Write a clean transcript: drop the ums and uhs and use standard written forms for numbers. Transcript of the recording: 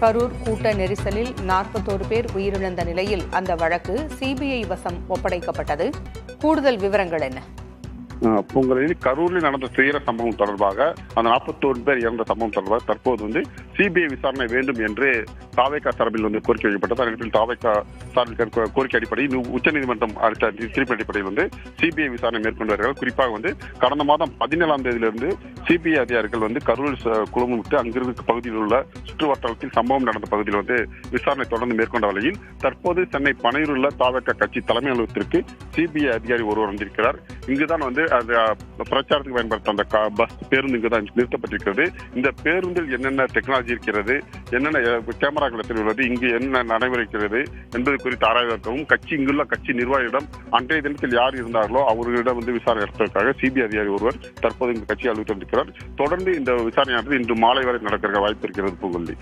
கரூர் கூட்ட நெரிசலில் 41 பேர் உயிரிழந்த நிலையில் அந்த வழக்கு சிபிஐ வசம் ஒப்படைக்கப்பட்டது. கூடுதல் விவரங்கள் என்ன? பொங்கலில் கரூரில் நடந்த துயர சம்பவம் தொடர்பாக அந்த 41 பேர் இறந்த சம்பவம் தொடர்பாக தற்போது சிபிஐ விசாரணை வேண்டும் என்று தாவேகா சார்பில் கோரிக்கை வைக்கப்பட்டது. அதன் தாவேகா சார்பில் கோரிக்கை அடிப்படையில் உச்சநீதிமன்றம் அளித்த தீர்ப்பு அடிப்படையில் சிபிஐ விசாரணை மேற்கொண்டு வருகிறார்கள். குறிப்பாக கடந்த மாதம் 17ஆம் தேதியிலிருந்து சிபிஐ அதிகாரிகள் கரூர் குழுமம் விட்டு அங்கிருந்த பகுதியில் உள்ள சுற்று வட்டாரத்தில் சம்பவம் நடந்த பகுதியில் விசாரணை தொடர்ந்து மேற்கொண்ட வகையில் தற்போது சென்னை பனையூரில் உள்ள தாவேகா கட்சி தலைமை அலுவலகத்திற்கு சிபிஐ அதிகாரி ஒருவர் வந்திருக்கிறார். இங்குதான் பிரச்சாரத்துக்கு பயன்படுத்த அந்த பஸ் பேருந்து இங்குதான் நிறுத்தப்பட்டிருக்கிறது. இந்த பேருந்தில் என்னென்ன டெக்னாலஜி இருக்கிறது, என்னென்ன கேமராக்கள் உள்ளது, இங்கு என்ன நடைமுறைக்கிறது என்பது குறித்து ஆராய்வதற்காகவும் இங்குள்ள கட்சி நிர்வாகிகளிடம் அன்றைய தினத்தில் யார் இருந்தார்களோ அவர்களிடம் விசாரணை நடத்துவதற்காக சிபிஐ அதிகாரி ஒருவர் தற்போது இந்த கட்சி அலுவலகத்தில் இருக்கிறார். தொடர்ந்து இந்த விசாரணையானது இன்று மாலை வரை நடக்கிற வாய்ப்பு இருக்கிறது. பூங்கொல்லி.